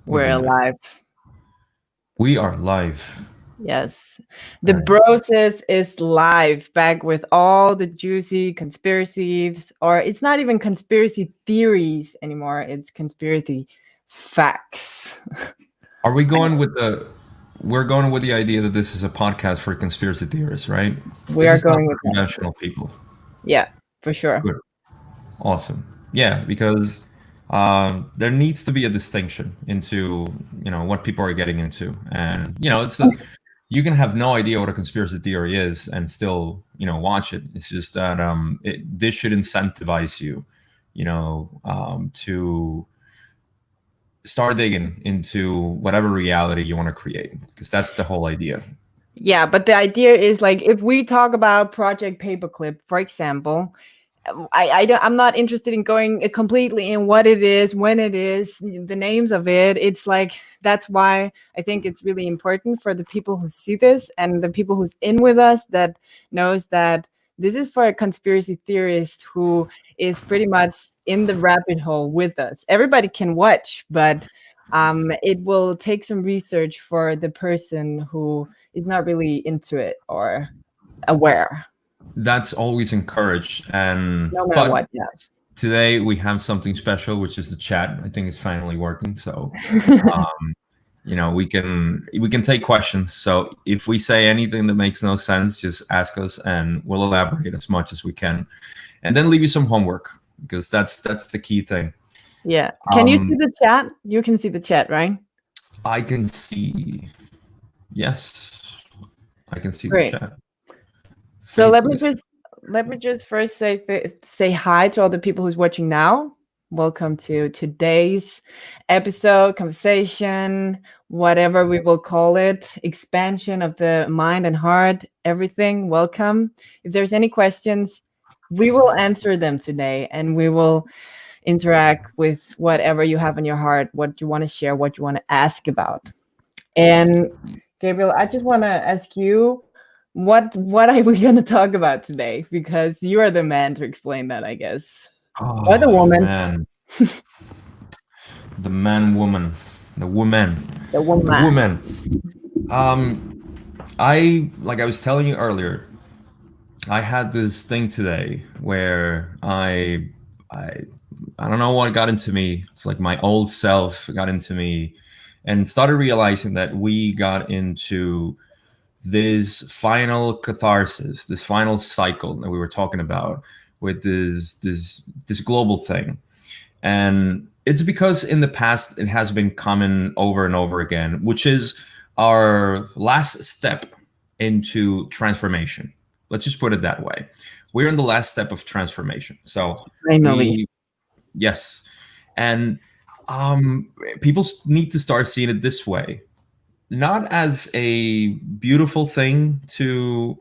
Would We're be nice. alive. We are live. Yes. The All right. Broses is live, back with all the juicy conspiracies, or it's not even conspiracy theories anymore, it's conspiracy facts. Are we going with the? We're going with the idea that this is a podcast for conspiracy theorists, right? We This are is not going for with that. conventional people. Yeah, for sure. Good. Awesome. Yeah, because there needs to be a distinction into what people are getting into, and you can have no idea what a conspiracy theory is and still watch it. It's just that this should incentivize you, to start digging into whatever reality you want to create, because that's the whole idea. Yeah, but the idea is like if we talk about Project Paperclip, for example, I'm not interested in going completely in what it is, when it is, the names of it. It's like that's why I think it's really important for the people who see this and the people who's in with us that knows that this is for a conspiracy theorist who is pretty much in the rabbit hole with us. Everybody can watch, but it will take some research for the person who is not really into it or aware, That's always encouraged, and no matter but what. Yeah. today we have something special, which is the chat. I think it's finally working, so we can take questions. So if we say anything that makes no sense, just ask us and we'll elaborate as much as we can, and then leave you some homework, because that's the key thing. Yeah. Can you see the chat? You can see the chat, right? I can see. Yes, I can see the Great. chat. So Faith let me just first say hi to all the people who's watching now. Welcome to today's episode, conversation, whatever we will call it, expansion of the mind and heart, everything. Welcome. If there's any questions, we will answer them today, and we will interact with whatever you have in your heart, what you want to share, what you want to ask about. And Gabriel, I just want to ask you, what are we going to talk about today? Because you are the man to explain that, I guess. Or the Oh woman. man, the man, woman, the woman, The the woman. woman. I was telling you earlier, I had this thing today where I don't know what got into me. It's like my old self got into me, and started realizing that we got into this final catharsis, this final cycle that we were talking about with this global thing. And it's because in the past it has been common over and over again, which is our last step into transformation. Let's just put it that way. We're in the last step of transformation. So Finally. we, yes, and people need to start seeing it this way, not as a beautiful thing to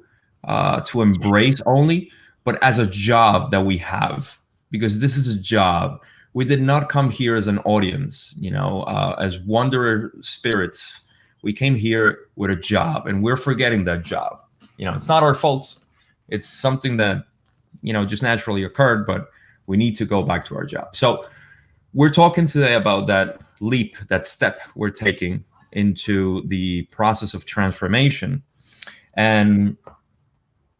embrace only, but as a job that we have, because this is a job. We did not come here as an audience, as wanderer spirits. We came here with a job, and we're forgetting that job. It's not our fault. It's something that just naturally occurred, but we need to go back to our job. So we're talking today about that leap, that step we're taking into the process of transformation. And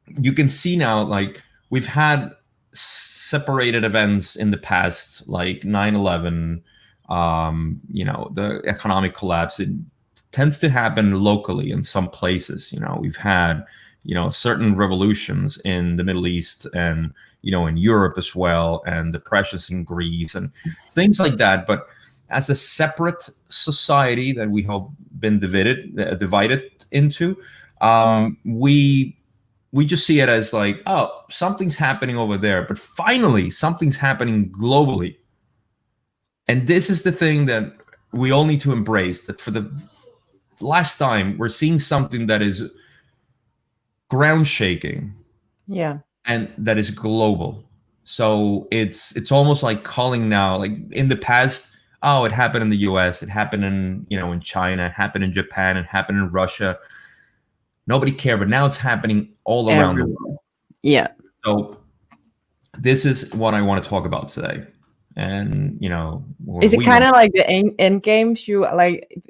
you can see now, like, we've had separated events in the past, like 9/11, the economic collapse. It tends to happen locally in some places. We've had certain revolutions in the Middle East, and in Europe as well, and depressions in Greece and things like that. But as a separate society that we have been divided into, we just see it as like, oh, something's happening over there, but finally something's happening globally. And this is the thing that we all need to embrace, that for the last time we're seeing something that is ground shaking. Yeah. And that is global. So it's almost like calling now, like in the past, oh, it happened in the US, it happened in China, it happened in Japan, it happened in Russia. Nobody cared, but now it's happening all around the world. Yeah. So this is what I want to talk about today. and Is it we kind want. of like the end games? You like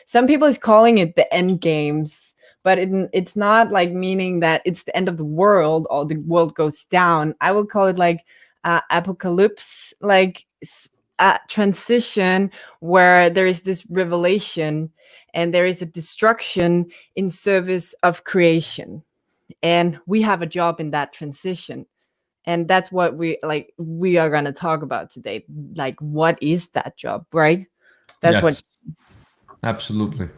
some people is calling it the end games, but it's not like meaning that it's the end of the world or the world goes down. I will call it like apocalypse, like a transition where there is this revelation and there is a destruction in service of creation, and we have a job in that transition. And that's what we are going to talk about today. Like, what is that job, right? That's what. Yes, absolutely.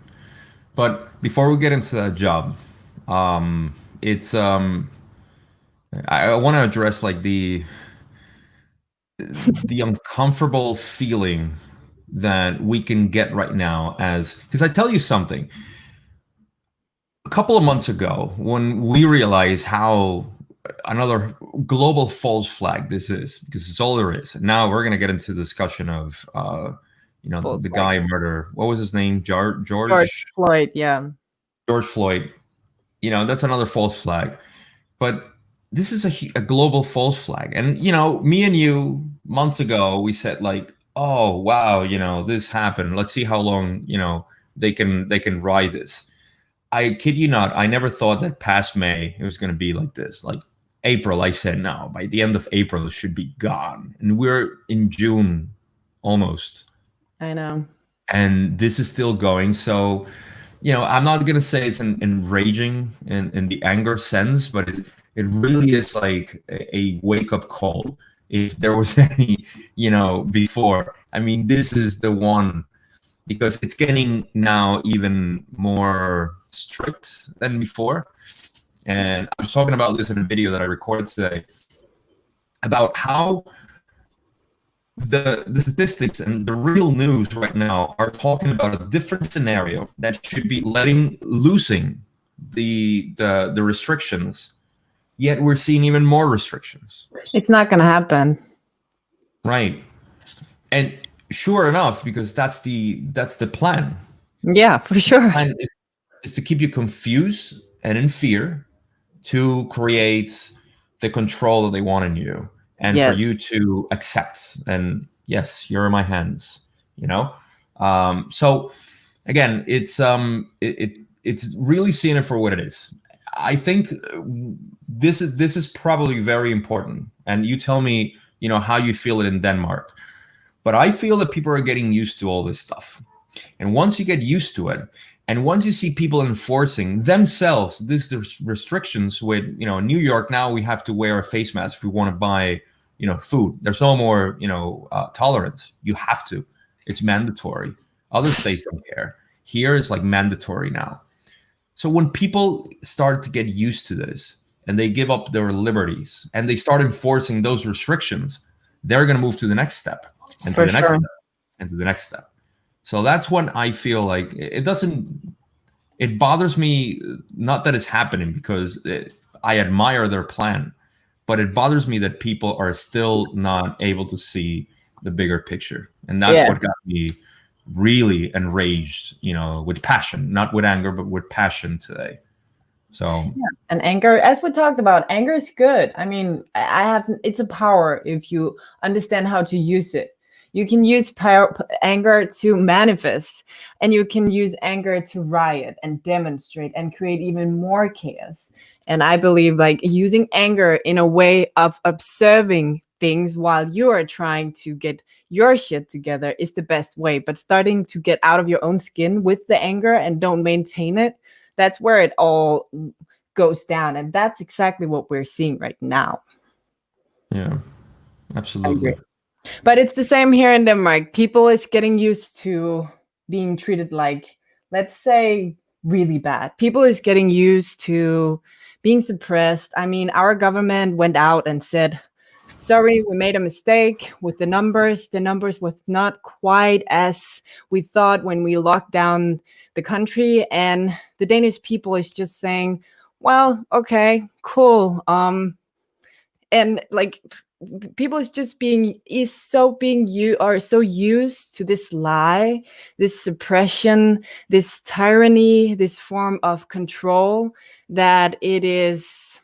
But before we get into that job, it's I want to address like the uncomfortable feeling that we can get right now, as because I tell you something, a couple of months ago when we realized how another global false flag this is, because it's all there is. Now we're going to get into the discussion of False the flag. guy murder, what was his name, George Floyd, yeah. George Floyd. That's another false flag. But this is a global false flag. And, me and you months ago, we said like, oh, wow, this happened. Let's see how long, they can ride this. I kid you not. I never thought that past May, it was going to be like this. Like April, I said, no, by the end of April, it should be gone. And we're in June almost. I know. And this is still going. So, I'm not gonna say it's enraging in the anger sense, but it really is like a wake up call. If there was any, before. I mean, this is the one, because it's getting now even more strict than before. And I was talking about this in a video that I recorded today about how the statistics and the real news right now are talking about a different scenario that should be loosing the restrictions, yet we're seeing even more restrictions. It's not going to happen. Right. And sure enough, because that's the plan. Yeah, for sure. The plan is to keep you confused and in fear, to create the control that they want in you, and Yes. for you to accept, and yes, you're in my hands, so again, it's really seeing it for what it is. I think this is probably very important, and you tell me how you feel it in Denmark. But I feel that people are getting used to all this stuff, and once you get used to it, and once you see people enforcing themselves these restrictions with, in New York now, we have to wear a face mask if we want to buy, food. There's no more, tolerance. You have to. It's mandatory. Other states don't care. Here is like mandatory now. So when people start to get used to this and they give up their liberties and they start enforcing those restrictions, they're going to move to the next step, and to the next step, and to the next step. So that's when I feel like it bothers me, not that it's happening, because I admire their plan, but it bothers me that people are still not able to see the bigger picture. And that's what got me really enraged, with passion, not with anger, but with passion today. So, and anger, as we talked about, anger is good. I mean, it's a power if you understand how to use it. You can use anger to manifest, and you can use anger to riot and demonstrate and create even more chaos. And I believe like using anger in a way of observing things while you are trying to get your shit together is the best way. But starting to get out of your own skin with the anger and don't maintain it, that's where it all goes down. And that's exactly what we're seeing right now. Yeah, absolutely. But it's the same here in Denmark. People is getting used to being treated like, let's say, really bad. People is getting used to being suppressed. I mean, our government went out and said, sorry, we made a mistake with the numbers. The numbers was not quite as we thought when we locked down the country. And the Danish people is just saying, well, okay, cool. And like, people is just so used to this lie, this suppression, this tyranny, this form of control, that it is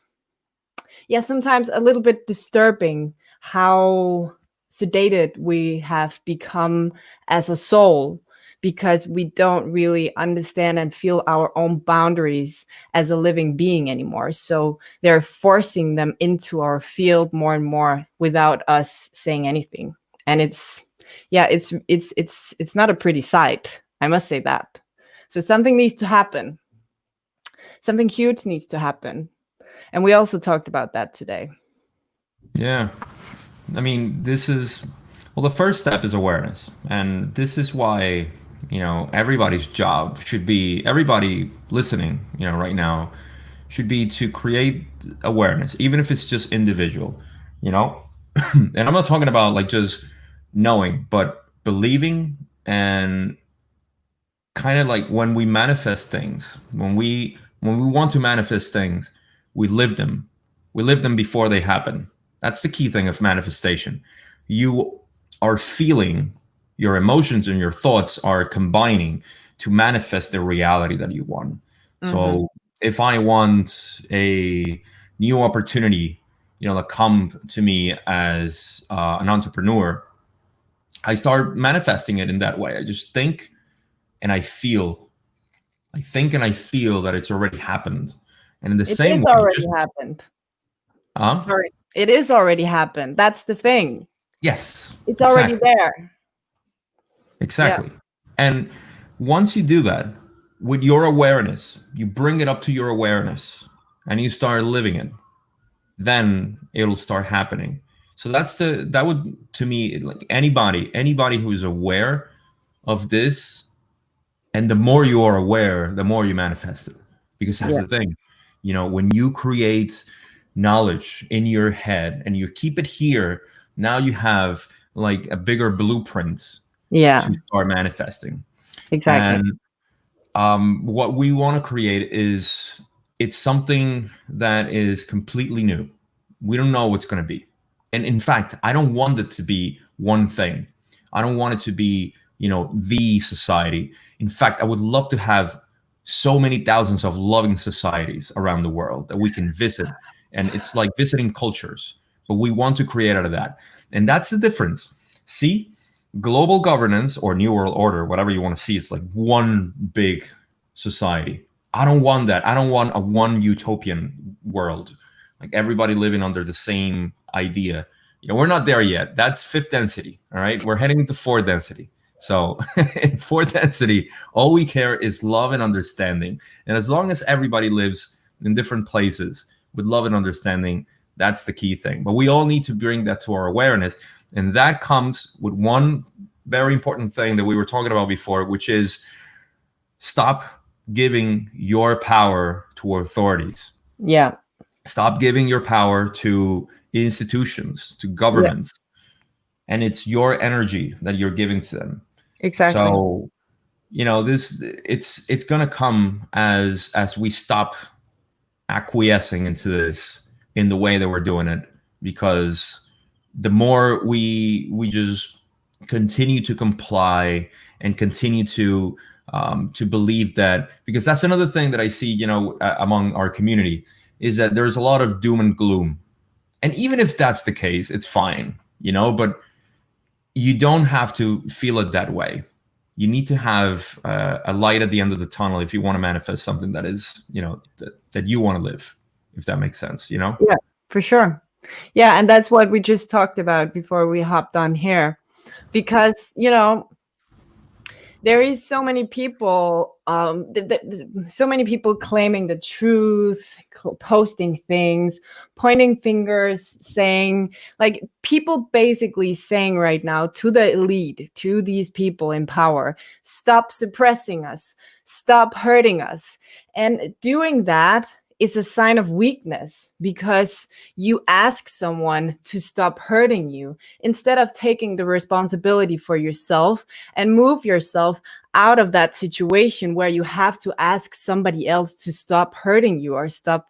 sometimes a little bit disturbing how sedated we have become as a soul, because we don't really understand and feel our own boundaries as a living being anymore. So they're forcing them into our field more and more without us saying anything. And it's not a pretty sight, I must say that. So something needs to happen. Something huge needs to happen. And we also talked about that today. Yeah. I mean, the first step is awareness. And this is why, everybody's job should be, everybody listening, right now, should be to create awareness, even if it's just individual, And I'm not talking about like just knowing, but believing, and kind of like when we manifest things, when we want to manifest things, we live them. We live them before they happen. That's the key thing of manifestation. You are feeling, your emotions and your thoughts are combining to manifest the reality that you want. So if I want a new opportunity, to come to me as an entrepreneur, I start manifesting it in that way. I just think and I feel. I think and I feel that it's already happened. And in the same way, already happened. Sorry, it is already happened. That's the thing. Yes. It's already there. Exactly. Yeah. And once you do that, with your awareness, you bring it up to your awareness and you start living it, then it'll start happening. So that would, to me, like anybody who is aware of this, and the more you are aware, the more you manifest it. Because that's the thing, when you create knowledge in your head and you keep it here, now you have like a bigger blueprint to start manifesting. Exactly. And what we want to create it's something that is completely new. We don't know what's going to be. And in fact, I don't want it to be one thing. I don't want it to be, the society. In fact, I would love to have so many thousands of loving societies around the world that we can visit. And it's like visiting cultures, but we want to create out of that. And that's the difference. See, global governance or New World Order, whatever you want to see, it's like one big society. I don't want that. I don't want a one utopian world, like everybody living under the same idea. We're not there yet. That's fifth density. All right. We're heading into fourth density. So in fourth density, all we care is love and understanding. And as long as everybody lives in different places with love and understanding, that's the key thing. But we all need to bring that to our awareness. And that comes with one very important thing that we were talking about before, which is stop giving your power to authorities. Yeah. Stop giving your power to institutions, to governments. Yeah. And it's your energy that you're giving to them. Exactly. So, it's going to come as we stop acquiescing into this in the way that we're doing it, because the more we just continue to comply and continue to believe that, because that's another thing that I see, among our community, is that there's a lot of doom and gloom. And even if that's the case, it's fine, but you don't have to feel it that way. You need to have a light at the end of the tunnel if you want to manifest something that is, that you want to live, if that makes sense, Yeah, for sure. Yeah, and that's what we just talked about before we hopped on here. Because, there is so many people, so many people claiming the truth, posting things, pointing fingers, saying, like, people basically saying right now to the elite, to these people in power, stop suppressing us, stop hurting us. And doing that is a sign of weakness, because you ask someone to stop hurting you instead of taking the responsibility for yourself and move yourself out of that situation where you have to ask somebody else to stop hurting you or stop,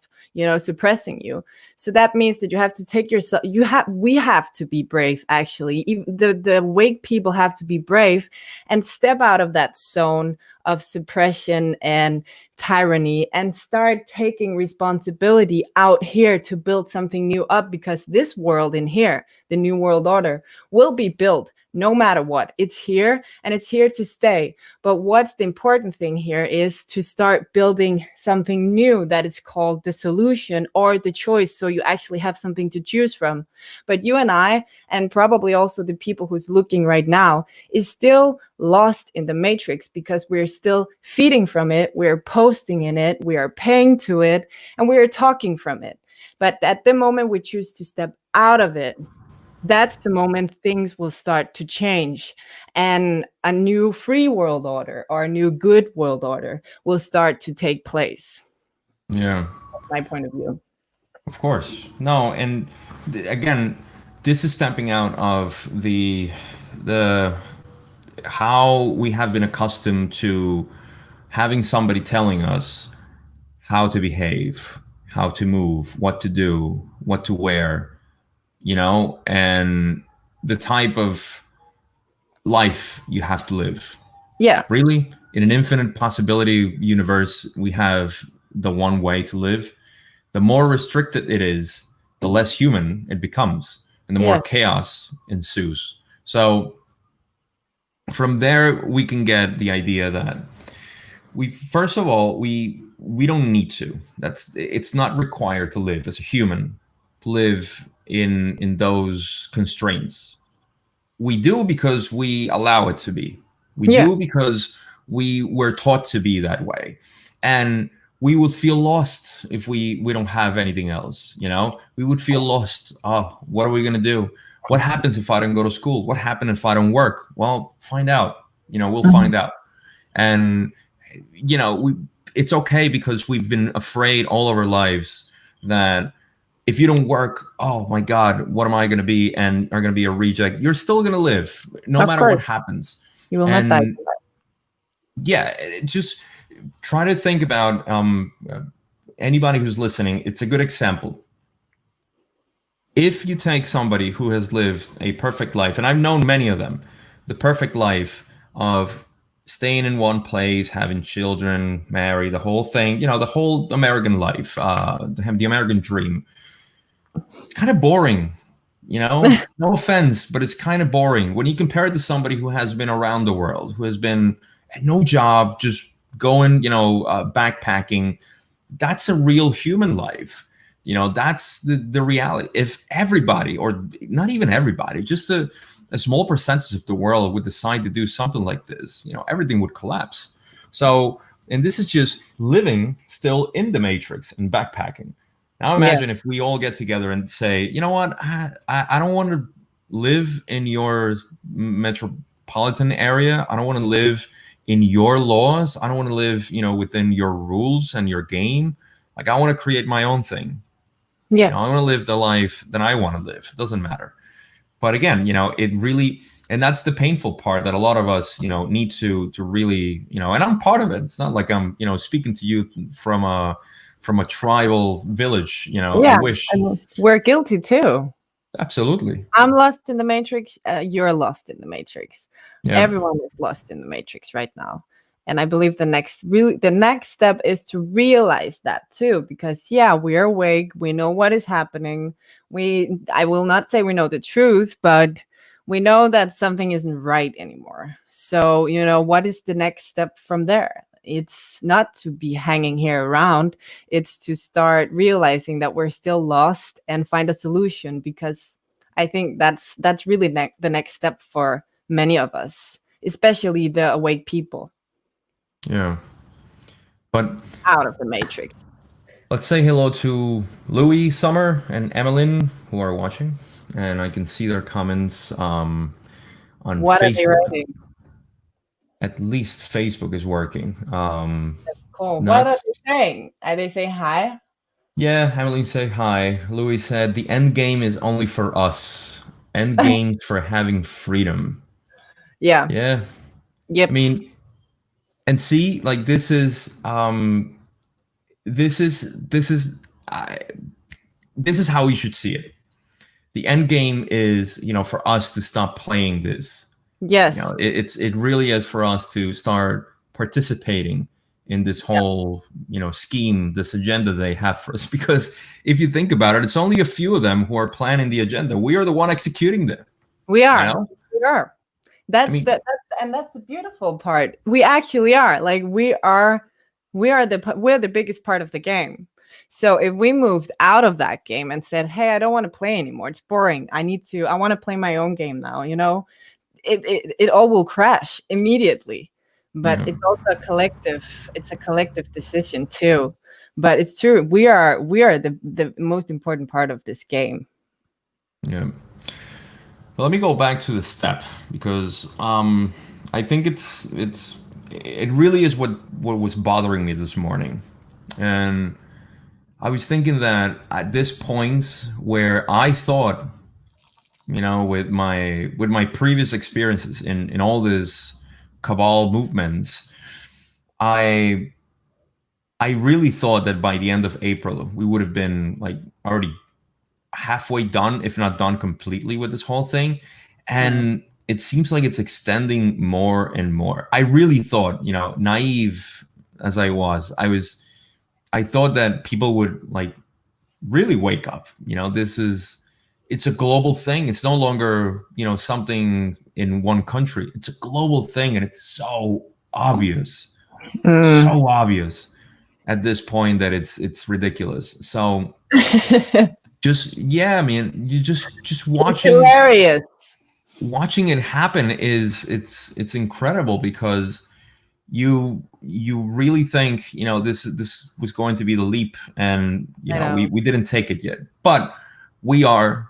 suppressing you. So that means that you have to take yourself, we have to be brave, actually. The awake people have to be brave and step out of that zone of suppression and tyranny and start taking responsibility out here to build something new up, because this world in here, the new world order, will be built no matter what. It's here and it's here to stay. But what's the important thing here is to start building something new that is called the solution or the choice, so you actually have something to choose from. But you and I, and probably also the people who's looking right now, is still lost in the matrix, because we're still feeding from it, we're posting in it, we are paying to it, and we are talking from it. But at the moment we choose to step out of it, that's the moment things will start to change, and a new free world order or a new good world order will start to take place. Yeah. That's my point of view. Of course. No, and again, this is stepping out of the how we have been accustomed to having somebody telling us how to behave, how to move, what to do, what to wear, and the type of life you have to live. Yeah. Really, in an infinite possibility universe, we have the one way to live. The more restricted it is, the less human it becomes, and the more chaos ensues. So from there, we can get the idea that first of all, we don't need to. It's not required to live as a human, to live in those constraints. We do because we allow it to be. We do because we were taught to be that way. And we would feel lost if we don't have anything else. We would feel lost. Oh, what are we going to do? What happens if I don't go to school? What happens if I don't work? Well, find out. We'll find out. And it's okay, because we've been afraid all of our lives that if you don't work, oh my God, what am I going to be? And are going to be a reject. You're still going to live no matter what happens. You will not die. Yeah, just try to think about anybody who's listening. It's a good example. If you take somebody who has lived a perfect life, and I've known many of them, the perfect life of staying in one place, having children, marry, the whole thing, the whole American life, the American dream. It's kind of boring, no offense, but it's kind of boring when you compare it to somebody who has been around the world, who has been at no job, just going, backpacking. That's a real human life. That's the reality. If everybody, or not even everybody, just a small percentage of the world would decide to do something like this, everything would collapse. So, and this is just living still in the matrix and backpacking. Now imagine if we all get together and say, you know what, I don't want to live in your metropolitan area. I don't want to live in your laws. I don't want to live, within your rules and your game. Like, I want to create my own thing. Yeah. I want to live the life that I want to live. It doesn't matter. But again, it really, and that's the painful part that a lot of us, need to really, and I'm part of it. It's not like I'm, speaking to you from a tribal village, I wish. We're guilty too. Absolutely. I'm lost in the matrix. You're lost in the matrix. Yeah. Everyone is lost in the matrix right now. And I believe the next step is to realize that too, because we are awake. We know what is happening. I will not say we know the truth, but we know that something isn't right anymore. So, what is the next step from there? It's not to be hanging here around. It's to start realizing that we're still lost and find a solution, because I think that's really the next step for many of us, especially the awake people. Yeah. But out of the matrix. Let's say hello to Louis, Summer, and Emmeline, who are watching, and I can see their comments on what Facebook. Are they writing? At least Facebook is working. That's cool. What are they saying? Are they saying hi? Yeah, Emmeline say hi. Louis said the end game is only for us. End game for having freedom. Yeah. Yeah. Yep. I mean, and see, like this is this is how we should see it. The end game is, for us to stop playing this. Yes. It really is for us to start participating in this whole, scheme, this agenda they have for us. Because if you think about it, it's only a few of them who are planning the agenda. We are the one executing them. We are. We are. That's the beautiful part. We actually are. Like we're the biggest part of the game. So if we moved out of that game and said, "Hey, I don't want to play anymore. It's boring. I want to play my own game now," it all will crash immediately. But it's also a collective decision too. But it's true. We are the most important part of this game. Yeah. Well, let me go back to the step, because I think it really is what was bothering me this morning. And I was thinking that at this point where I thought, with my previous experiences in all these cabal movements, I really thought that by the end of April we would have been like already halfway done, if not done completely, with this whole thing. And it seems like it's extending more and more. I really thought, naive as I was, I thought that people would like really wake up. It's a global thing. It's no longer, something in one country. It's a global thing, and it's so obvious, so obvious at this point that it's ridiculous. So you just watching, it's hilarious. Watching it happen it's incredible, because you really think this was going to be the leap, and we didn't take it yet, but we are,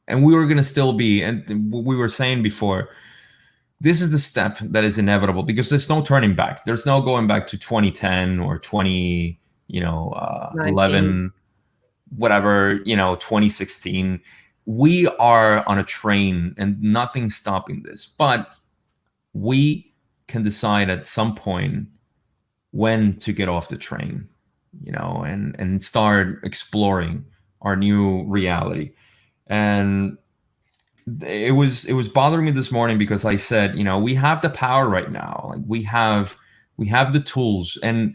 and we were going to still be. And we were saying before, this is the step that is inevitable, because there's no turning back. There's no going back to 2010 or 11, whatever, 2016. We are on a train and nothing's stopping this, but we can decide at some point when to get off the train, and start exploring our new reality. And it was bothering me this morning, because I said, we have the power right now. Like we have the tools. And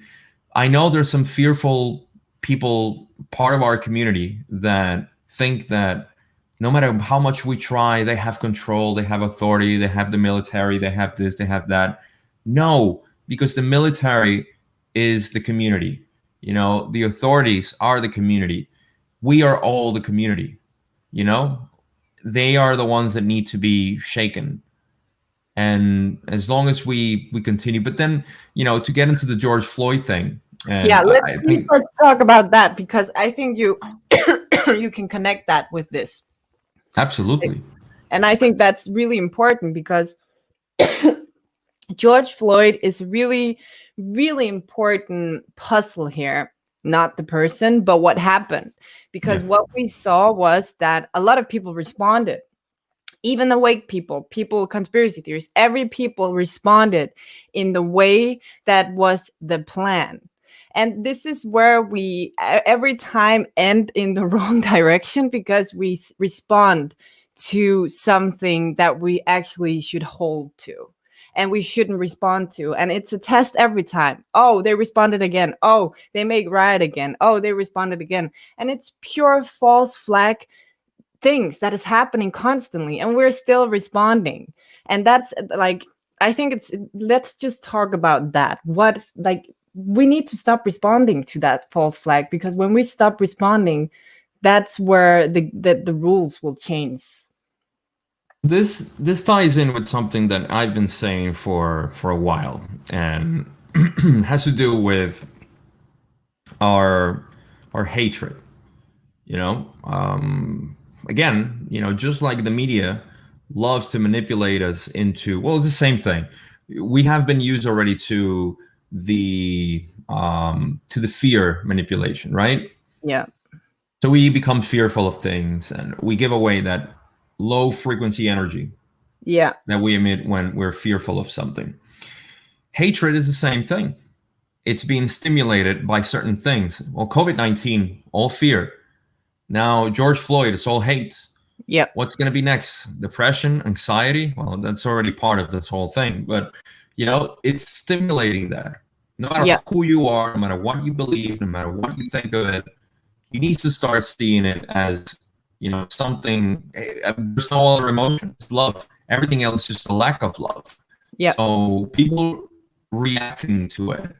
I know there's some fearful people, part of our community, that think that no matter how much we try, they have control, they have authority, they have the military, they have this, they have that. No, because the military is the community. The authorities are the community. We are all the community. They are the ones that need to be shaken. And as long as we continue, but then, to get into the George Floyd thing. Let's talk about that, because I think you you can connect that with this. Absolutely. And I think that's really important, because George Floyd is really, really important puzzle here. Not the person, but what happened. Because what we saw was that a lot of people responded. Even awake people, conspiracy theorists, every people responded in the way that was the plan. And this is where we every time end in the wrong direction, because we respond to something that we actually should hold to. And we shouldn't respond to. And it's a test every time. Oh, they responded again. Oh, they make riot again. Oh, they responded again. And it's pure false flag things that is happening constantly. And we're still responding. And that's like, I think let's just talk about that. We need to stop responding to that false flag, because when we stop responding, that's where the rules will change. This ties in with something that I've been saying for a while, and has to do with our hatred. Again, just like the media loves to manipulate us into, well, it's the same thing. We have been used already to the fear manipulation, right? Yeah. So we become fearful of things, and we give away that low frequency energy that we emit when we're fearful of something. Hatred is the same thing. it's being stimulated by certain things. Well, COVID-19, all fear. Now George Floyd, it's all hate. Yep. What's going to be next? Depression, anxiety? Well, that's already part of this whole thing. But, it's stimulating that. No matter who you are, no matter what you believe, no matter what you think of it, you need to start seeing it as, something. There's no other emotion. It's love. Everything else is just a lack of love. Yeah. So people reacting to it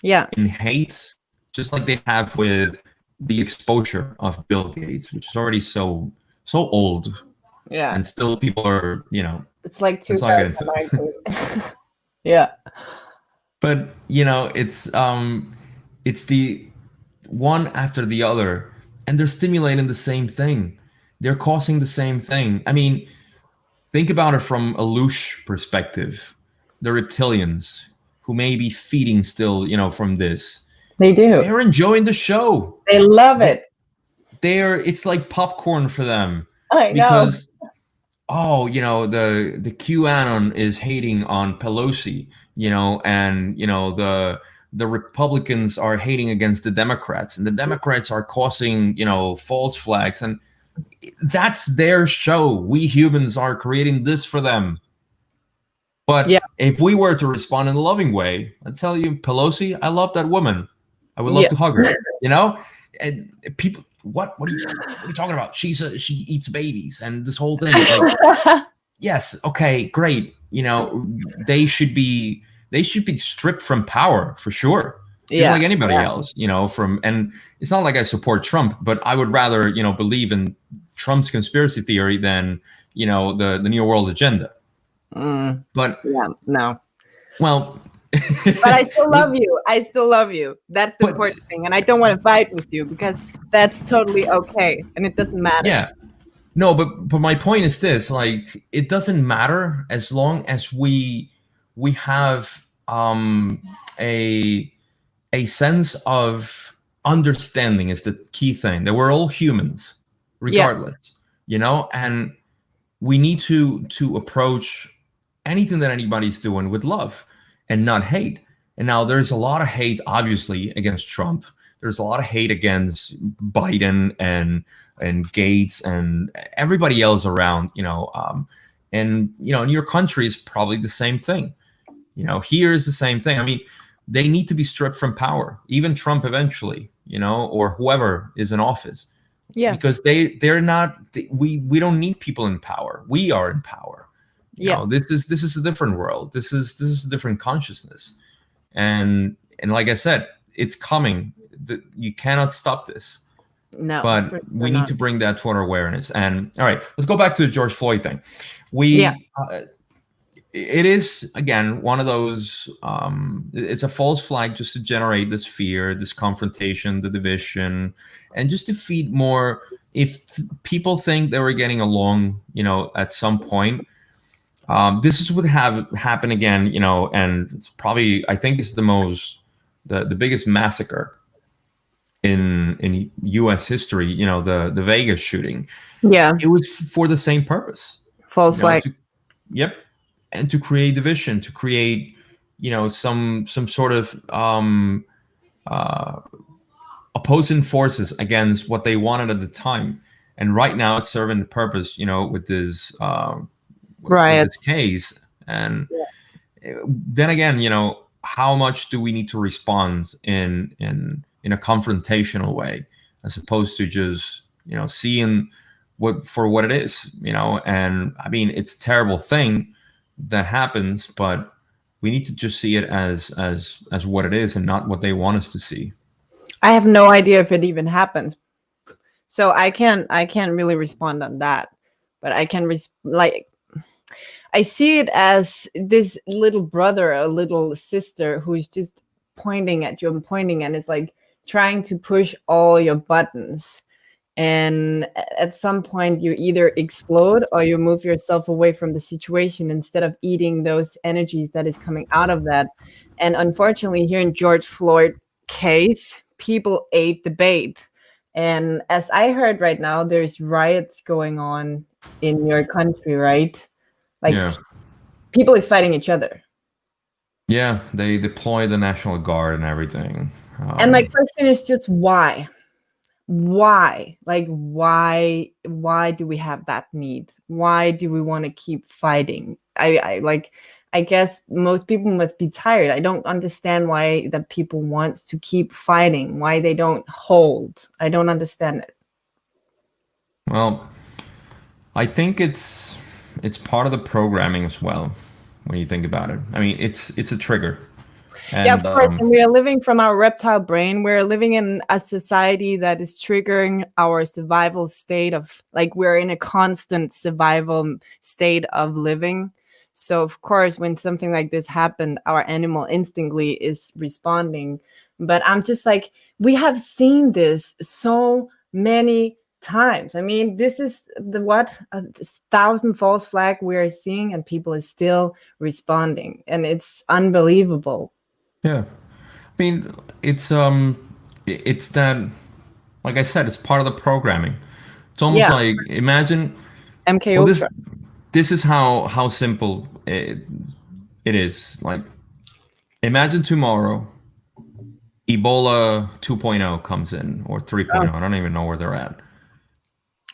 in hate, just like they have with the exposure of Bill Gates, which is already so old. Yeah. And still people are, it's like two. Yeah. But it's the one after the other, and they're stimulating the same thing. They're causing the same thing. I mean, think about it from a Lelouch perspective. The reptilians who may be feeding still, from this. They do. They're enjoying the show. They love it. It's like popcorn for them. I know. Because, the QAnon is hating on Pelosi, and, the Republicans are hating against the Democrats, and the Democrats are causing, false flags. And that's their show. We humans are creating this for them. But if we were to respond in a loving way, I tell you, Pelosi, I love that woman. I would love to hug her. And people, what are you talking about? She eats babies and this whole thing. Like, yes, okay, great. They should be stripped from power for sure. Just like anybody else. And it's not like I support Trump, but I would rather believe in Trump's conspiracy theory than the New World Agenda. But no. Well, but I still love you. That's the important thing. And I don't want to fight with you because that's totally okay. And it doesn't matter. Yeah. No, but my point is this, like, it doesn't matter as long as we have a sense of understanding is the key thing, that we're all humans regardless, and we need to approach anything that anybody's doing with love and not hate. And now there's a lot of hate, obviously, against Trump. There's a lot of hate against Biden and Gates and everybody else around, and, in your country is probably the same thing. Here is the same thing. I mean, they need to be stripped from power, even Trump eventually, or whoever is in office. Yeah. Because they're not, we don't need people in power. We are in power. This is a different world. This is a different consciousness. And like I said, it's coming. You cannot stop this. No. But we need to bring that to our awareness. And all right, let's go back to the George Floyd thing. It is, again, one of those, it's a false flag just to generate this fear, this confrontation, the division, and just to feed more. If people think they were getting along, at some point, this is what happen again, and it's probably, I think it's the biggest massacre in U.S. history, the Vegas shooting. Yeah. It was for the same purpose. False flag. And to create division, to create, some sort of opposing forces against what they wanted at the time. And right now it's serving the purpose, with this with this case. And then again, how much do we need to respond in a confrontational way, as opposed to just, seeing what it is, and I mean, it's a terrible thing that happens, but we need to just see it as what it is and not what they want us to see. I have no idea if it even happens, so I can't really respond on that, but I can I see it as this little brother, a little sister who's just pointing at you and pointing, and it's like trying to push all your buttons. And at some point you either explode or you move yourself away from the situation instead of eating those energies that is coming out of that. And unfortunately, here in George Floyd case, people ate the bait. And as I heard right now, there's riots going on in your country, right? Like people is fighting each other. Yeah, they deploy the National Guard and everything. And my question is just why? Why? Like why do we have that need? Why do we want to keep fighting? I guess most people must be tired. I don't understand why that people wants to keep fighting, why they don't hold. I don't understand it. Well, I think it's part of the programming as well when you think about it. I mean, it's a trigger. Yeah, of And course. And we are living from our reptile brain. We're living in a society that is triggering our survival state of, like, we're in a constant survival state of living. So, of course, when something like this happened, our animal instinctively is responding. But I'm just like, we have seen this so many times. I mean, this is the what, 1,000 false flag we're seeing, and people are still responding, and it's unbelievable. yeah, I mean, it's that, like I said, it's part of the programming. It's almost Yeah, like, imagine, MK well, this Ultra. this is how simple it is. Like, imagine tomorrow Ebola 2.0 comes in, or 3.0. I don't even know where they're at.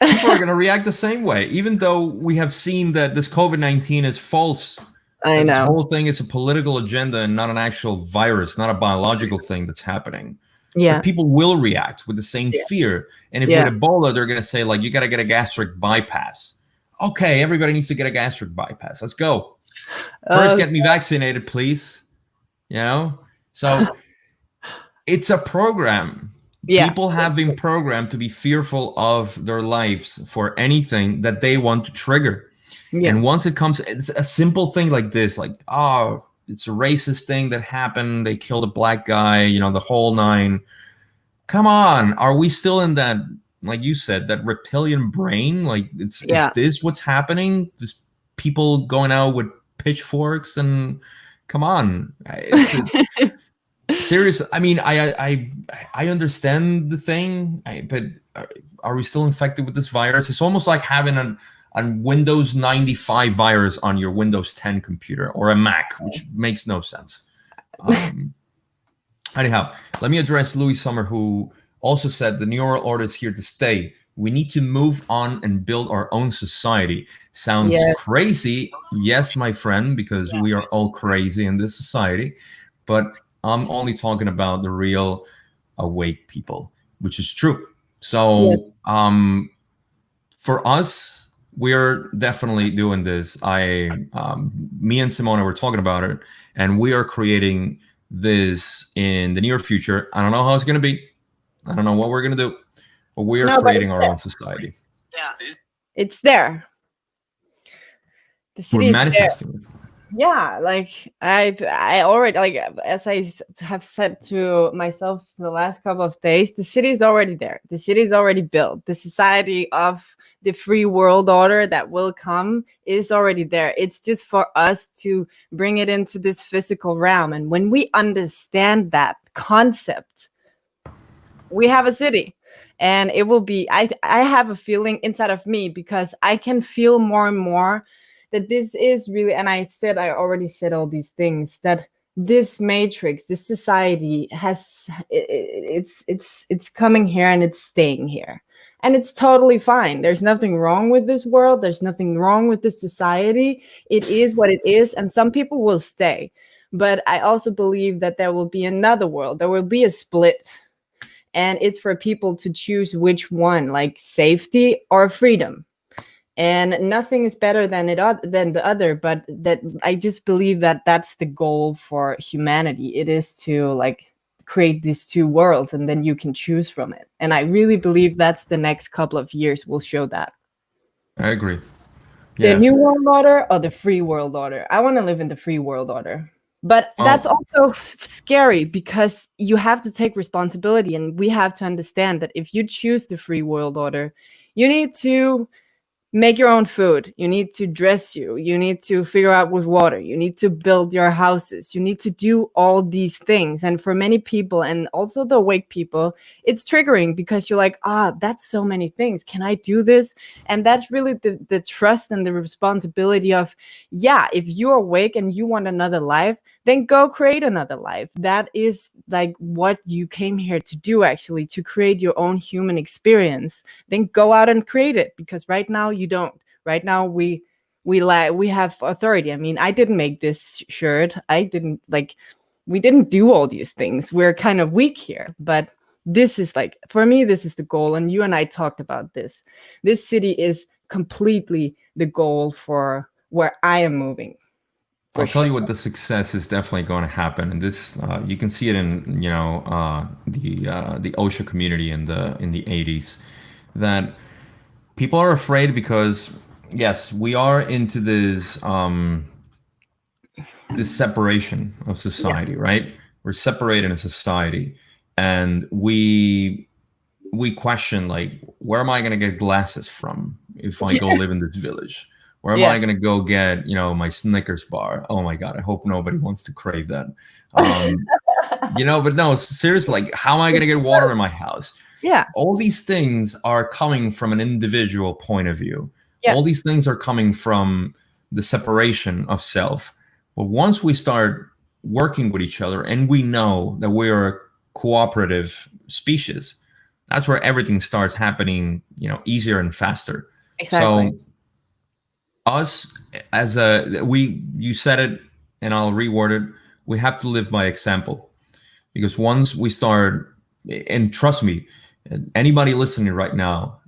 People are going to react the same way, even though we have seen that this COVID-19 is false. I That this know. whole thing is a political agenda and not an actual virus, not a biological thing that's happening. But Yeah. people will react with the same Yeah. fear. And if Yeah. with Ebola, they're going to say, like, you got to get a gastric bypass. Okay, everybody needs to get a gastric bypass. Let's go. First, get me vaccinated, please. You know? So it's a program. Yeah. People have been programmed to be fearful of their lives for anything that they want to trigger. Yeah. And once it comes, it's a simple thing like this, like, oh, it's a racist thing that happened. They killed a black guy, you know, the whole nine. Come on. Are we still in that, like you said, that reptilian brain? Like, is this what's happening? Just people going out with pitchforks and come on. Serious. I mean, I understand the thing, but are we still infected with this virus? It's almost like having a Windows 95 virus on your Windows 10 computer or a Mac, which makes no sense. Anyhow, let me address Louis Sommer, who also said the New World Order is here to stay. We need to move on and build our own society. Sounds crazy. Yes, my friend, because we are all crazy in this society. But I'm only talking about the real awake people, which is true. So for us, we're definitely doing this. Me and Simona were talking about it, and we are creating this in the near future. I don't know how it's going to be. I don't know what we're going to do, but we are creating our own society. Yeah, it's there. The city we're manifesting it. Yeah, like I already, like, as I have said to myself the last couple of days, the city is already there. The city is already built. The society of the free world order that will come is already there. It's just for us to bring it into this physical realm. And when we understand that concept, we have a city. And it will be, I have a feeling inside of me, because I can feel more and more that this is really, and I already said all these things, that this matrix, this society has, it's coming here and it's staying here. And it's totally fine. There's nothing wrong with this world. There's nothing wrong with this society. It is what it is. And some people will stay. But I also believe that there will be another world. There will be a split. And it's for people to choose which one, like safety or freedom. And nothing is better than the other, but that I just believe that that's the goal for humanity. It is to, like, create these two worlds, and then you can choose from it. And I really believe that's the next couple of years will show that. I agree. The new world order or the free world order? I want to live in the free world order. But that's also scary, because you have to take responsibility, and we have to understand that if you choose the free world order, you need to make your own food. You need to dress you. You need to figure out with water. You need to build your houses. You need to do all these things. And for many people, and also the awake people, it's triggering because you're like, that's so many things. Can I do this? And that's really the trust and the responsibility of, yeah, if you're awake and you want another life, then go create another life. That is like what you came here to do, actually, to create your own human experience. Then go out and create it, because right now you don't. Right now we have authority. I mean, I didn't make this shirt. We didn't do all these things. We're kind of weak here, but this is like, for me, this is the goal. And you and I talked about this. This city is completely the goal for where I am moving. I'll tell you what, the success is definitely going to happen, and this you can see it in the OSHA community in the 80s, that people are afraid because yes, we are into this this separation of society, right? We're separated in society, and we question, like, where am I going to get glasses from if I go live in this village? Where am I going to go get, my Snickers bar? Oh my God, I hope nobody wants to crave that. But no, seriously, like, how am I going to get water in my house? Yeah. All these things are coming from an individual point of view. Yeah. All these things are coming from the separation of self. But once we start working with each other and we know that we are a cooperative species, that's where everything starts happening, easier and faster. Exactly. So us you said it, and I'll reword it. We have to live by example, because once we start, and trust me, anybody listening right now,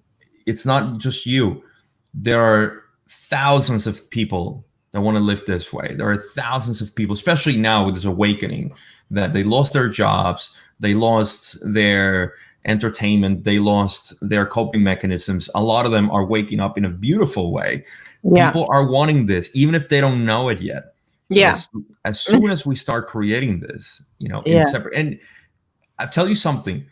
it's not just you. There are thousands of people that want to live this way. There are thousands of people, especially now with this awakening, that they lost their jobs, they lost their entertainment, they lost their coping mechanisms. A lot of them are waking up in a beautiful way. Yeah. People are wanting this, even if they don't know it yet. So as soon as we start creating this, in separate, and I'll tell you something,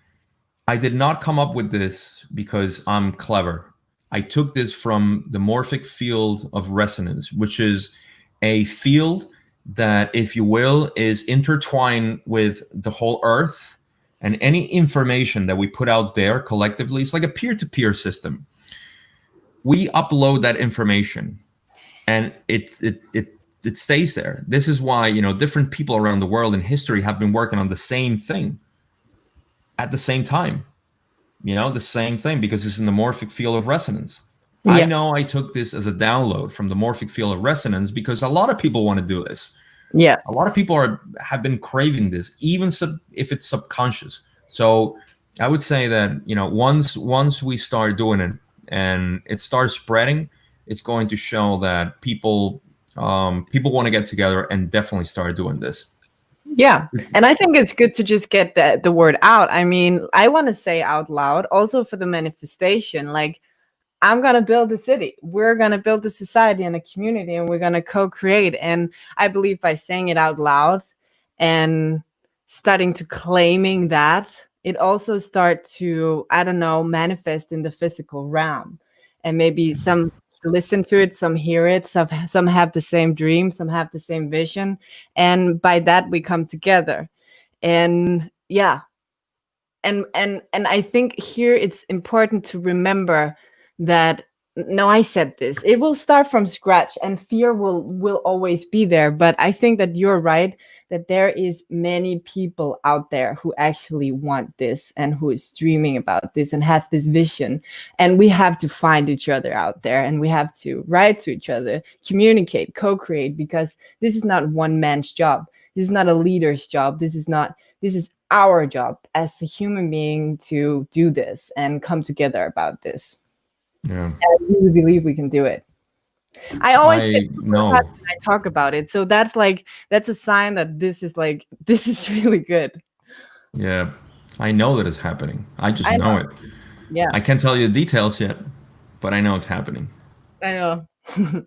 I did not come up with this because I'm clever. I took this from the morphic field of resonance, which is a field that, if you will, is intertwined with the whole earth, and any information that we put out there collectively, it's like a peer-to-peer system. We upload that information, and it stays there. This is why, different people around the world in history have been working on the same thing at the same time. The same thing, because it's in the morphic field of resonance. Yeah. I know I took this as a download from the morphic field of resonance because a lot of people want to do this. Yeah. A lot of people have been craving this, even if it's subconscious. So I would say that, once we start doing it and it starts spreading, it's going to show that people want to get together and definitely start doing this. Yeah. And I think it's good to just get the word out. I mean, I want to say out loud also for the manifestation, like, I'm going to build a city. We're going to build a society and a community, and we're going to co-create. And I believe by saying it out loud and starting to claiming that, it also start to, manifest in the physical realm. And maybe some listen to it, some hear it, some have the same dream, some have the same vision. And by that, we come together. And yeah. And I think here it's important to remember that, no, I said this, it will start from scratch, and fear will always be there. But I think that you're right, that there is many people out there who actually want this and who is dreaming about this and have this vision. And we have to find each other out there, and we have to write to each other, communicate, co-create, because this is not one man's job. This is not a leader's job. This is our job as a human being to do this and come together about this. Yeah. And I really believe we can do it. I always know I talk about it. So that's a sign that this is really good. Yeah. I know that it's happening. I just know it. Yeah. I can't tell you the details yet, but I know it's happening. I know.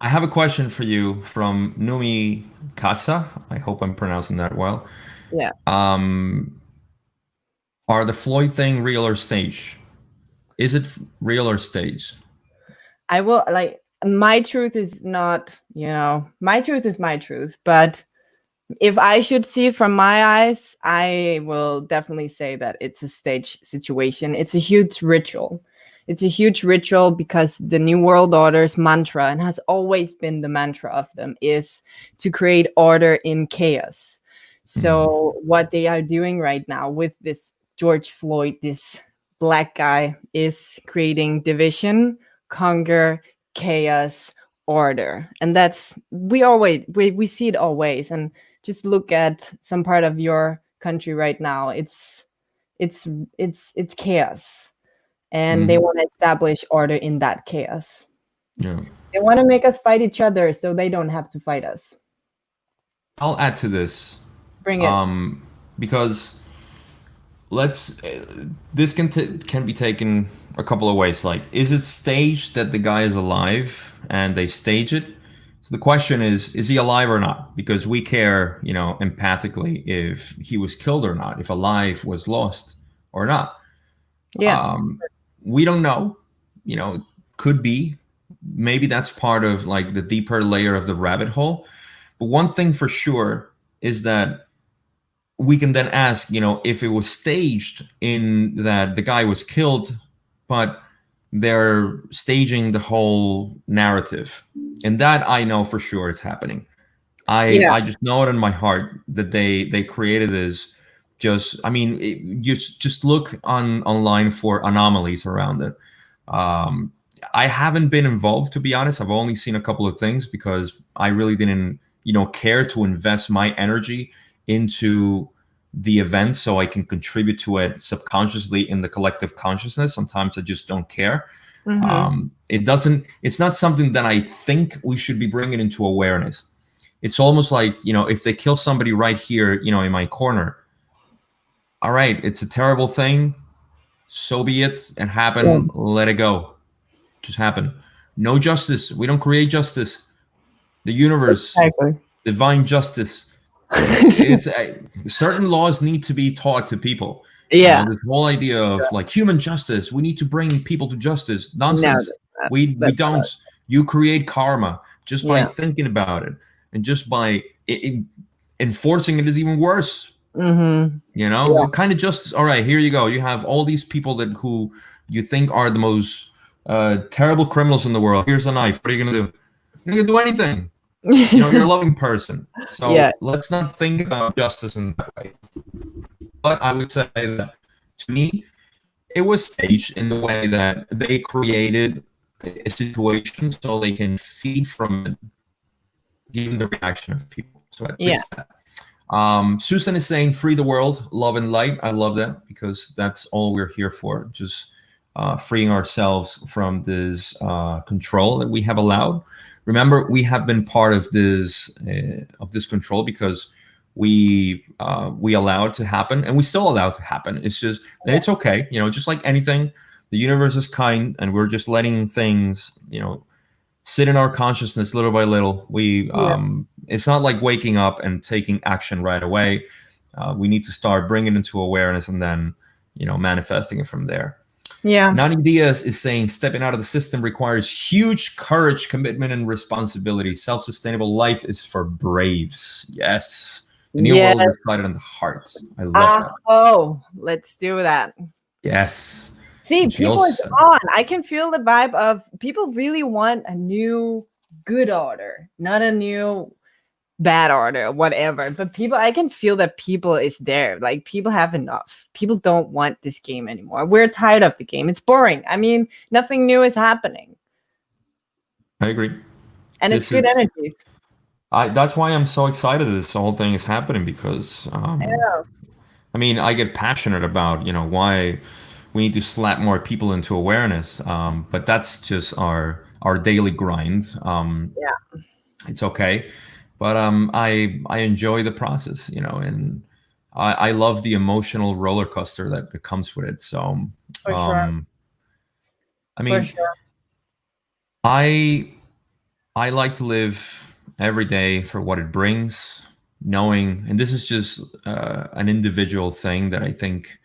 I have a question for you from Numi Katsa. I hope I'm pronouncing that well. Yeah. Are the Floyd thing real or stage? Is it real or stage? I will, like, my truth is not, my truth is my truth, but if I should see it from my eyes, I will definitely say that it's a stage situation. It's a huge ritual. It's a huge ritual because the New World Order's mantra, and has always been the mantra of them, is to create order in chaos. So what they are doing right now with this George Floyd, this black guy, is creating division, conquer, chaos, order. And that's, we see it always. And just look at some part of your country right now. It's chaos, and they want to establish order in that chaos. Yeah. They want to make us fight each other so they don't have to fight us. I'll add to this. Bring it. Because this can be taken a couple of ways. Like, is it staged that the guy is alive and they stage it? So the question is he alive or not? Because we care, empathically, if he was killed or not, if a life was lost or not. Yeah. We don't know. Could be. Maybe that's part of like the deeper layer of the rabbit hole. But one thing for sure is that we can then ask, if it was staged in that the guy was killed, but they're staging the whole narrative. And that I know for sure it's happening. I just know it in my heart that they created this. You just look online for anomalies around it. I haven't been involved, to be honest. I've only seen a couple of things because I really didn't, care to invest my energy into the event so I can contribute to it subconsciously in the collective consciousness. Sometimes I just don't care. It's not something that I think we should be bringing into awareness. It's almost like, if they kill somebody right here, in my corner, all right, it's a terrible thing. So be it. It happened. Let it go. Just happen. No justice. We don't create justice. The universe, divine justice. It's certain laws need to be taught to people. Yeah. This whole idea of like human justice. We need to bring people to justice. Nonsense. No, we don't. You create karma just by thinking about it, and just by enforcing it is even worse. What kind of justice? All right, here you go. You have all these people who you think are the most terrible criminals in the world. Here's a knife. What are you gonna do? You're not gonna do anything. You're a loving person. So let's not think about justice in that way. But I would say that to me, it was staged in the way that they created a situation so they can feed from it, given the reaction of people. So at least that. Susan is saying, free the world, love and light. I love that because that's all we're here for. Just freeing ourselves from this control that we have allowed. Remember, we have been part of this control because we allow it to happen, and we still allow it to happen. It's just that it's okay, just like anything. The universe is kind, and we're just letting things, sit in our consciousness little by little. It's not like waking up and taking action right away. We need to start bringing it into awareness and then, manifesting it from there. Yeah. Nani Diaz is saying stepping out of the system requires huge courage, commitment, and responsibility. Self-sustainable life is for braves. Yes. The new world is decided on the heart. I love that. Oh, let's do that. Yes. See, people is on. I can feel the vibe of people really want a new good order, not a new bad order, whatever. But I can feel that people is there. Like, people have enough. People don't want this game anymore. We're tired of the game. It's boring. I mean, nothing new is happening. I agree. And it's good energy. That's why I'm so excited that this whole thing is happening because, I get passionate about, why we need to slap more people into awareness. But that's just our daily grind. It's okay. But I enjoy the process, and I love the emotional roller coaster that comes with it. So, For sure. For sure. I like to live every day for what it brings, knowing, and this is just an individual thing that I think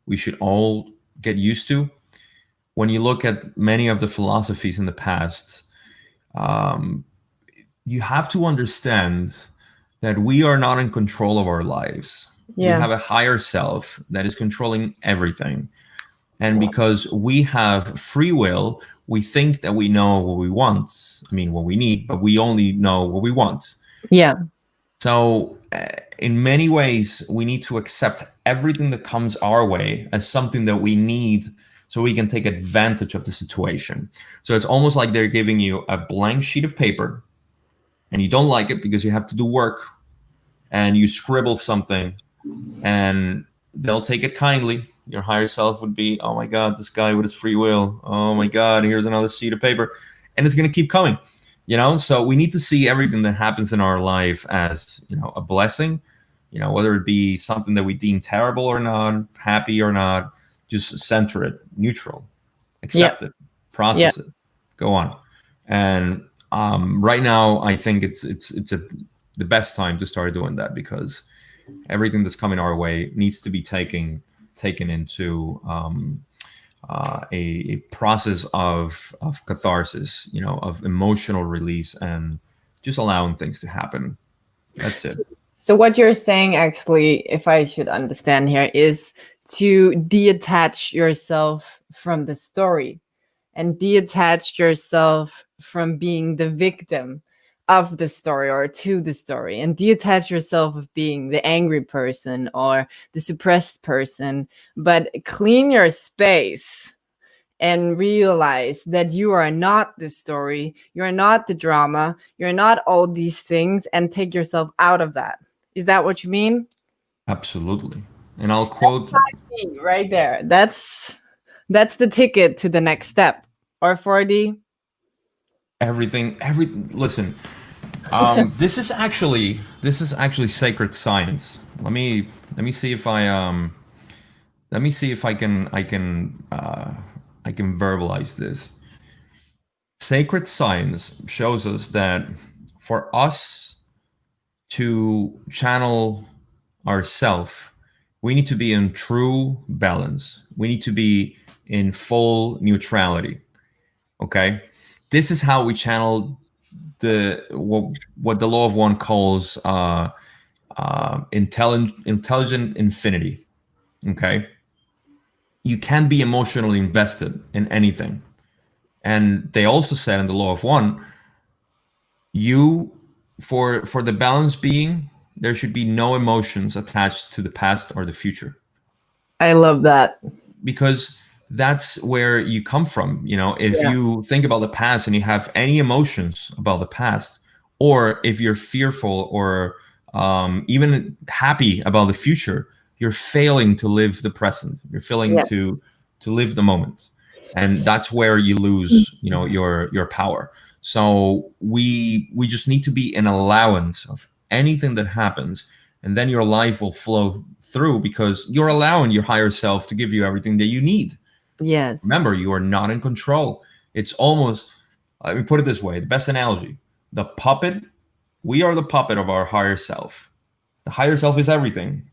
we should all get used to. When you look at many of the philosophies in the past, um, you have to understand that we are not in control of our lives. We Yeah. have a higher self that is controlling everything. And because we have free will, we think that we know what we want. I mean, what we need, but we only know what we want. Yeah. So, in many ways, we need to accept everything that comes our way as something that we need so we can take advantage of the situation. So, it's almost like they're giving you a blank sheet of paper and you don't like it because you have to do work and you scribble something and they'll take it kindly. Your higher self would be, oh my God, this guy with his free will. Oh my God, here's another sheet of paper. And it's going to keep coming, So we need to see everything that happens in our life as, a blessing, whether it be something that we deem terrible or not, happy or not, just center it, neutral, accept it, process it, go on. And right now, I think it's the best time to start doing that because everything that's coming our way needs to be taken into a process of catharsis, of emotional release and just allowing things to happen. That's it. So what you're saying, actually, if I should understand here, is to detach yourself from the story and detach yourself from being the victim of the story or to the story, and detach yourself of being the angry person or the suppressed person, but clean your space and realize that you are not the story, you're not the drama, you're not all these things, and take yourself out of that. Is that what you mean? Absolutely. And I'll quote right there. That's the ticket to the next step. Or 4D. Listen, this is actually sacred science. Let me see if I can verbalize this. Sacred science shows us that for us to channel ourself, we need to be in true balance. We need to be in full neutrality. Okay, this is how we channel what the law of one calls intelligent infinity. Okay, you can be emotionally invested in anything, and they also said in the law of one, for the balance being, there should be no emotions attached to the past or the future. I love that. Because that's where you come from. If you think about the past and you have any emotions about the past, or if you're fearful or even happy about the future, you're failing to live the present. You're failing to live the moment. And that's where you lose, your power. So we just need to be in allowance of anything that happens, and then your life will flow through because you're allowing your higher self to give you everything that you need. Yes. Remember, you are not in control. It's almost, let me put it this way, the best analogy, the puppet, we are the puppet of our higher self. The higher self is everything.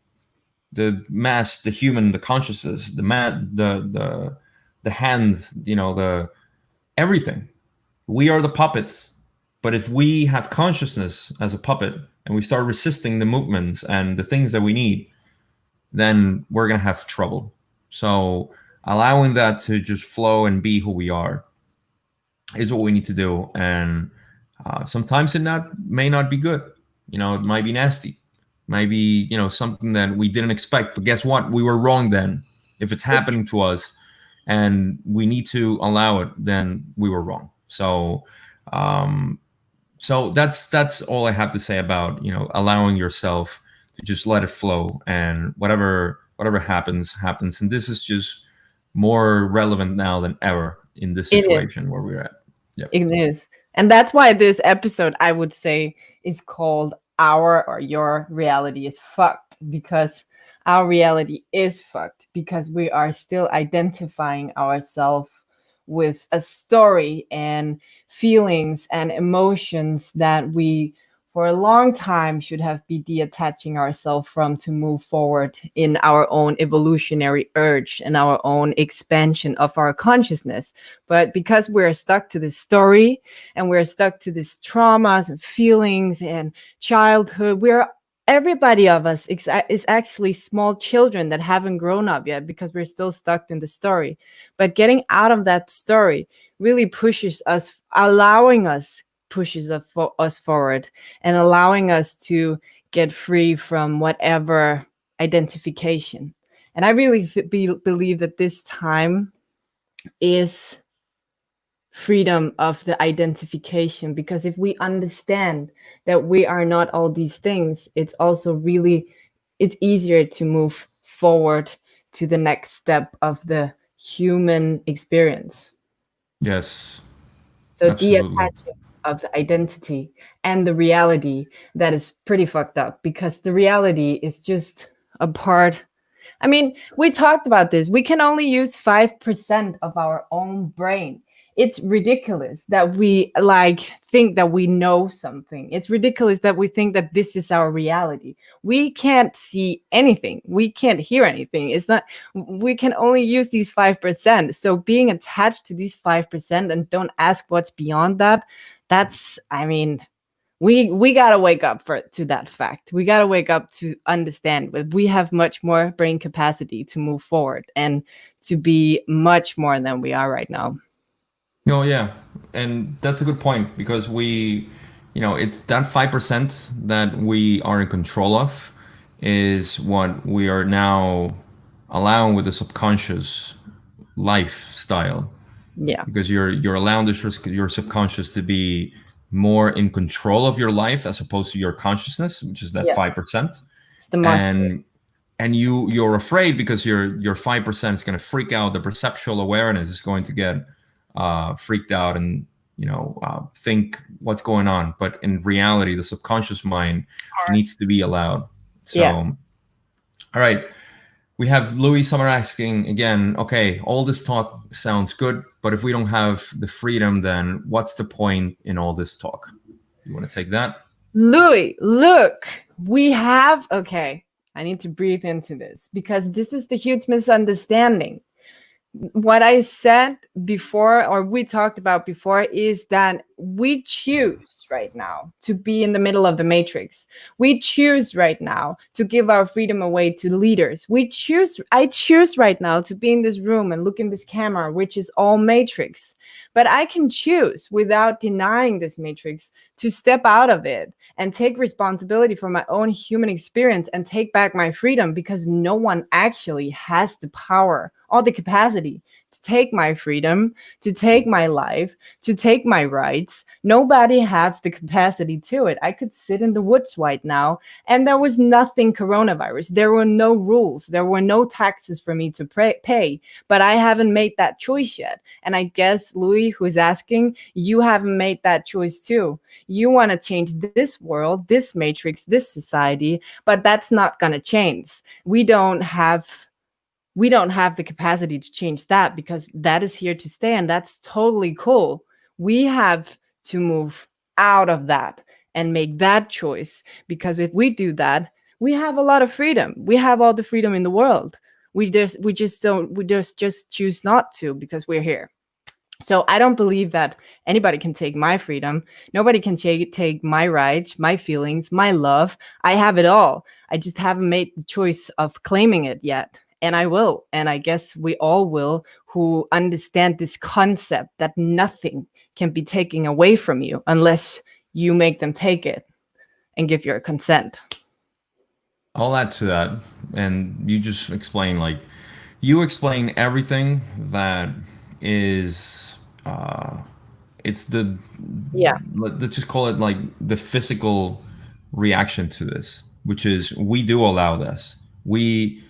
The mass, the human, the consciousness, the hand, the everything. We are the puppets. But if we have consciousness as a puppet and we start resisting the movements and the things that we need, then we're going to have trouble. So allowing that to just flow and be who we are is what we need to do. And sometimes it may not be good. It might be nasty. Might be, something that we didn't expect. But guess what? We were wrong then. If it's happening to us and we need to allow it, then we were wrong. So that's all I have to say about, allowing yourself to just let it flow, and whatever happens. And this is just more relevant now than ever in this situation where we're at. Yep. It is. And that's why this episode, I would say, is called Our or Your Reality is Fucked, because our reality is fucked, because we are still identifying ourselves with a story and feelings and emotions that we for a long time should have been detaching ourselves from to move forward in our own evolutionary urge and our own expansion of our consciousness. But because we're stuck to this story and we're stuck to these traumas and feelings and childhood, everybody of us is actually small children that haven't grown up yet because we're still stuck in the story. But getting out of that story really pushes us, pushes us forward and allowing us to get free from whatever identification. And I really believe that this time is freedom of the identification, because if we understand that we are not all these things, it's easier to move forward to the next step of the human experience. Yes. So Absolutely. detaching of the identity and the reality, that is pretty fucked up, because the reality is just a part. I mean, we talked about this. We can only use 5% of our own brain. It's ridiculous that we think that we know something. It's ridiculous that we think that this is our reality. We can't see anything. We can't hear anything. We can only use these 5%. So being attached to these 5% and don't ask what's beyond that, we got to wake up to that fact. We got to wake up to understand that we have much more brain capacity to move forward and to be much more than we are right now. Oh, yeah. And that's a good point, because it's that 5% that we are in control of is what we are now allowing with the subconscious lifestyle. Yeah. Because you're allowing your subconscious to be more in control of your life as opposed to your consciousness, which is that 5%. It's the master. And you're afraid because your 5% is going to freak out. The perceptual awareness is going to get freaked out and think what's going on. But in reality, the subconscious mind needs to be allowed. So, all right. We have Louis Summer asking again, okay, all this talk sounds good, but if we don't have the freedom, then what's the point in all this talk? You want to take that? Louis, look, okay, I need to breathe into this, because this is the huge misunderstanding. What I said before, or we talked about before, is that we choose right now to be in the middle of the matrix. We choose right now to give our freedom away to leaders. I choose right now to be in this room and look in this camera, which is all matrix. But I can choose, without denying this matrix, to step out of it and take responsibility for my own human experience and take back my freedom, because no one actually has the power or the capacity to take my freedom, to take my life, to take my rights. Nobody has the capacity to it. I could sit in the woods right now and there was nothing coronavirus. There were no rules. There were no taxes for me to pay, but I haven't made that choice yet. And I guess, Louis, who is asking, you haven't made that choice too. You want to change this world, this matrix, this society, but that's not going to change. We don't have the capacity to change that, because that is here to stay, and that's totally cool. We have to move out of that and make that choice, because if we do that, we have a lot of freedom. We have all the freedom in the world. We just choose not to, because we're here. So I don't believe that anybody can take my freedom. Nobody can take my rights, my feelings, my love. I have it all. I just haven't made the choice of claiming it yet. And I will. And I guess we all will, who understand this concept that nothing can be taken away from you unless you make them take it and give your consent. I'll add to that. And you just explain, you explain everything that is, it's the, let's just call it the physical reaction to this, which is we do allow this. We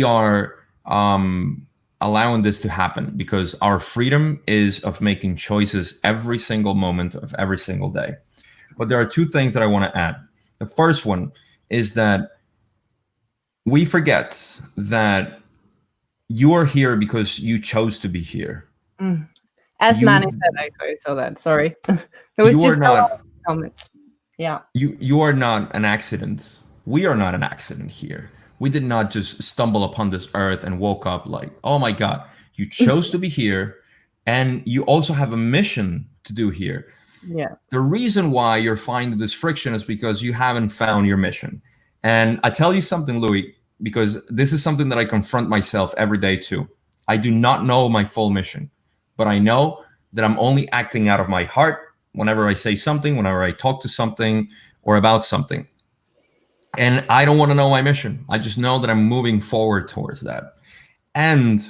are allowing this to happen because our freedom is of making choices every single moment of every single day. But there are two things that I want to add. The first one is that we forget that you are here because you chose to be here. As Nani said, I saw that. Sorry. There was just a lot of comments. Yeah. You are not an accident. We are not an accident here. We did not just stumble upon this earth and woke up like, oh my God. You chose to be here, and you also have a mission to do here. Yeah. The reason why you're finding this friction is because you haven't found your mission. And I tell you something, Louis, because this is something that I confront myself every day too. I do not know my full mission, but I know that I'm only acting out of my heart whenever I say something, whenever I talk to something or about something. And I don't want to know my mission. I just know that I'm moving forward towards that. And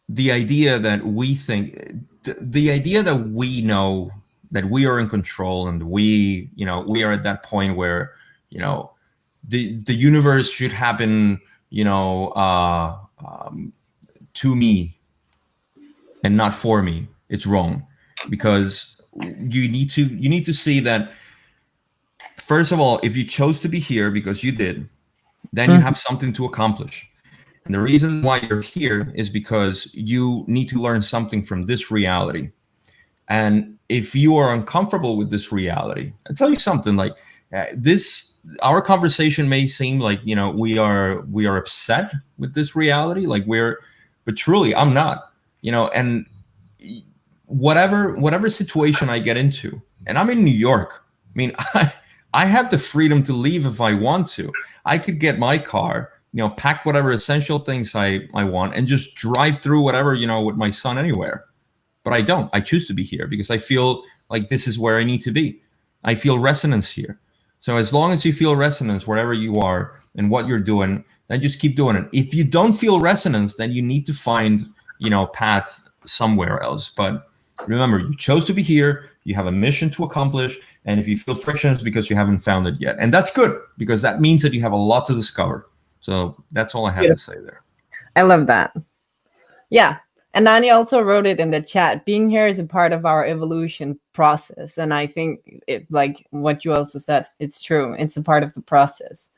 the idea that we think, the idea that we know that we are in control, and we are at that point where, the universe should happen, to me and not for me. It's wrong, because you need to see that, first of all, if you chose to be here because you did, then you have something to accomplish. And the reason why you're here is because you need to learn something from this reality. And if you are uncomfortable with this reality, I'll tell you something, like, our conversation may seem like, we are upset with this reality, like but truly I'm not, and whatever situation I get into, and I'm in New York. I mean, I have the freedom to leave if I want to. I could get my car, pack whatever essential things I want, and just drive through whatever, with my son anywhere. But I don't. I choose to be here because I feel like this is where I need to be. I feel resonance here. So as long as you feel resonance wherever you are and what you're doing, then just keep doing it. If you don't feel resonance, then you need to find, path somewhere else. But remember, you chose to be here. You have a mission to accomplish. And if you feel friction, it's because you haven't found it yet. And that's good, because that means that you have a lot to discover. So that's all I have to say there. I love that. Yeah. And Nani also wrote it in the chat. Being here is a part of our evolution process. And I think it, like what you also said, it's true. It's a part of the process.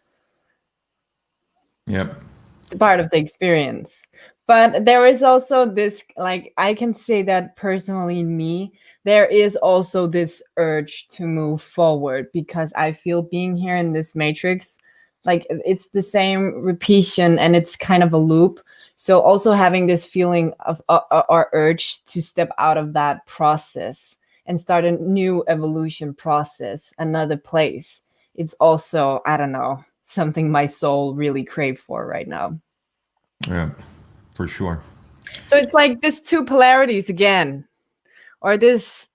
Yep. It's a part of the experience. But there is also this, like, I can say that personally in me, there is also this urge to move forward, because I feel being here in this matrix, like it's the same repetition and it's kind of a loop. So also having this feeling of or urge to step out of that process and start a new evolution process, another place. It's also, I don't know, something my soul really crave for right now. Yeah, for sure. So it's like this two polarities again, or this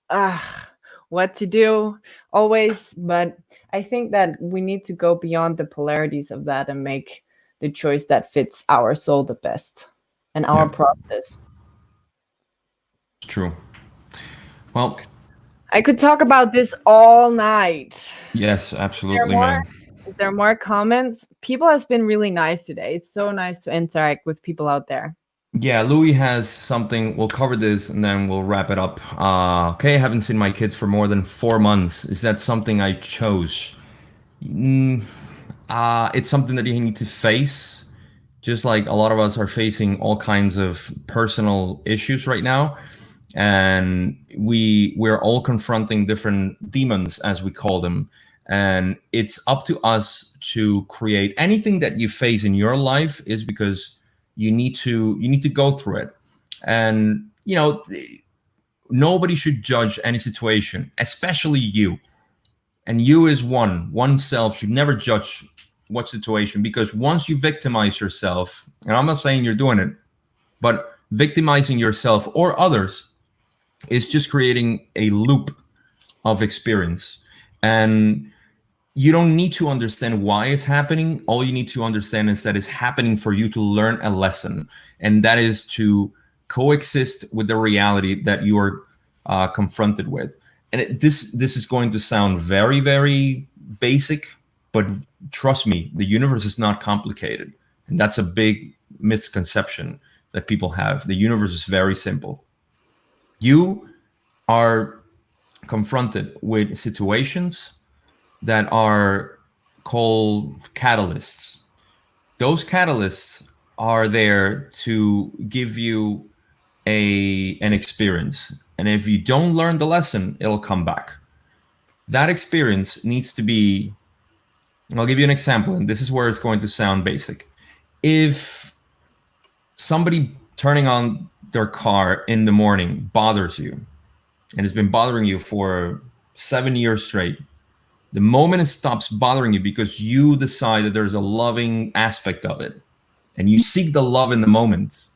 what to do always. But I think that we need to go beyond the polarities of that and make the choice that fits our soul the best and our process. It's true. Well, I could talk about this all night. Yes, absolutely, man. Is there more comments? People has been really nice today. It's so nice to interact with people out there. Yeah, Louis has something. We'll cover this and then we'll wrap it up. Okay, I haven't seen my kids for more than 4 months. Is that something I chose? It's something that you need to face. Just like a lot of us are facing all kinds of personal issues right now. And we're all confronting different demons, as we call them. And it's up to us to create anything that you face in your life is because you need to go through it. And nobody should judge any situation, especially you. And you as oneself should never judge what situation, because once you victimize yourself, and I'm not saying you're doing it, but victimizing yourself or others is just creating a loop of experience. And you don't need to understand why it's happening. All you need to understand is that it's happening for you to learn a lesson, and that is to coexist with the reality that you are confronted with. And this is going to sound very, very basic, but trust me, the universe is not complicated. And that's a big misconception that people have. The universe is very simple. You are confronted with situations that are called catalysts. Those catalysts are there to give you an experience. And if you don't learn the lesson, it'll come back. that experience needs to be, I'll give you an example, and this is where it's going to sound basic. If somebody turning on their car in the morning bothers you, and has been bothering you for 7 years straight, the moment it stops bothering you because you decide that there's a loving aspect of it, and you seek the love in the moment,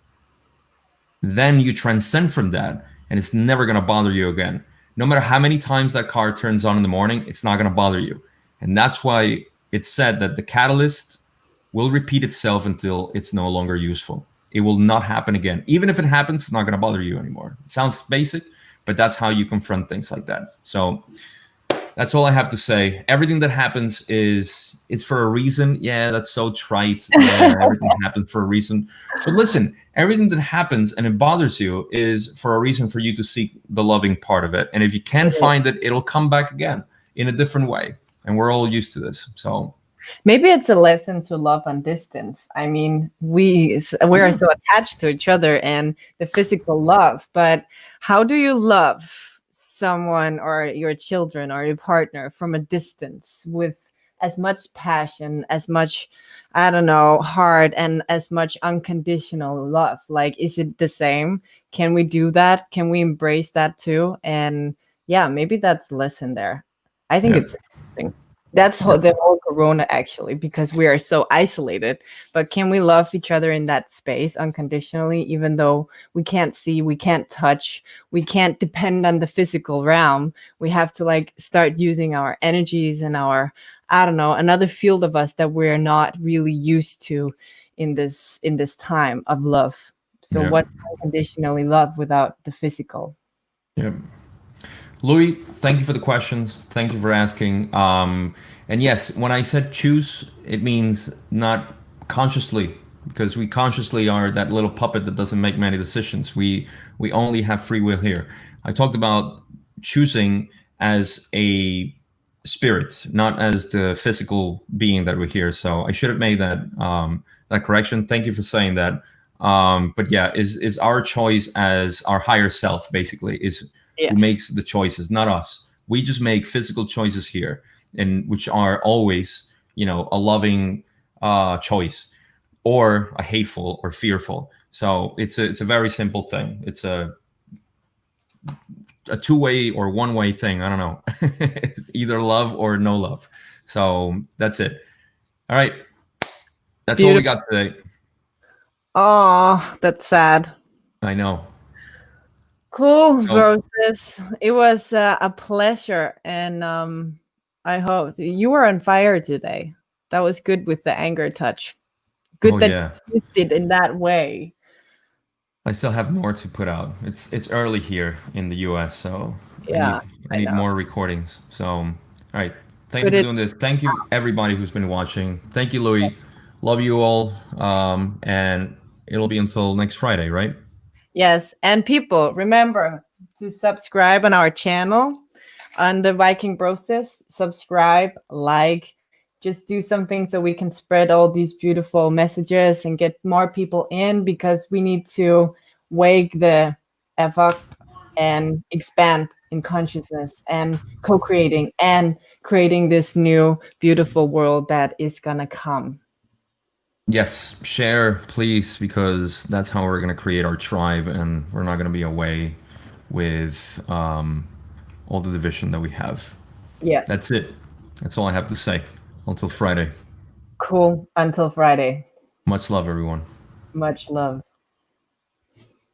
then you transcend from that, and it's never going to bother you again. No matter how many times that car turns on in the morning, it's not going to bother you. And that's why it's said that the catalyst will repeat itself until it's no longer useful. It will not happen again. Even if it happens, it's not going to bother you anymore. It sounds basic, but that's how you confront things like that. So that's all I have to say. Everything that happens is for a reason. Yeah, that's so trite. Yeah, everything happens for a reason. But listen, everything that happens and it bothers you is for a reason for you to seek the loving part of it. And if you can find it, it'll come back again in a different way. And we're all used to this. So maybe it's a lesson to love on distance. I mean, we are so attached to each other and the physical love, but how do you love someone or your children or your partner from a distance with as much passion, as much, I don't know, heart, and as much unconditional love? Like, is it the same? Can we do that? Can we embrace that too? And yeah, maybe that's the lesson there. I think it's interesting. That's the whole corona, actually, because we are so isolated. But can we love each other in that space unconditionally, even though we can't see, we can't touch, we can't depend on the physical realm? We have to like start using our energies and our, I don't know, another field of us that we're not really used to in this time of love. So what unconditionally love without the physical? Yeah. Louis, thank you for the questions. Thank you for asking. And yes, when I said choose, it means not consciously, because we consciously are that little puppet that doesn't make many decisions. We only have free will here. I talked about choosing as a spirit, not as the physical being that we're here. So I should have made that that correction. Thank you for saying that. But yeah, is our choice as our higher self, basically, is who makes the choices, not us. We just make physical choices here, and which are always, you know, a loving choice or a hateful or fearful. So it's a very simple thing. It's a two-way or one-way thing. I don't know. It's either love or no love. So that's it. All right. That's all we got today. Oh, that's sad. I know. Cool, Roses. It was a pleasure, and I hope you were on fire today. That was good with the anger touch. Good that you used it in that way. I still have more to put out. It's early here in the US, so yeah, I need more recordings. So all right, thank you for doing this. Thank you everybody who's been watching. Thank you, Louis. Love you all. And it'll be until next Friday, right? Yes, and people, remember to subscribe on our channel on the Viking Broses. Subscribe, like, just do something so we can spread all these beautiful messages and get more people in, because we need to wake the F up and expand in consciousness and co-creating and creating this new beautiful world that is gonna come. Yes, share, please, because that's how we're going to create our tribe, and we're not going to be away with all the division that we have. Yeah. That's it. That's all I have to say. Until Friday. Cool. Until Friday. Much love, everyone. Much love.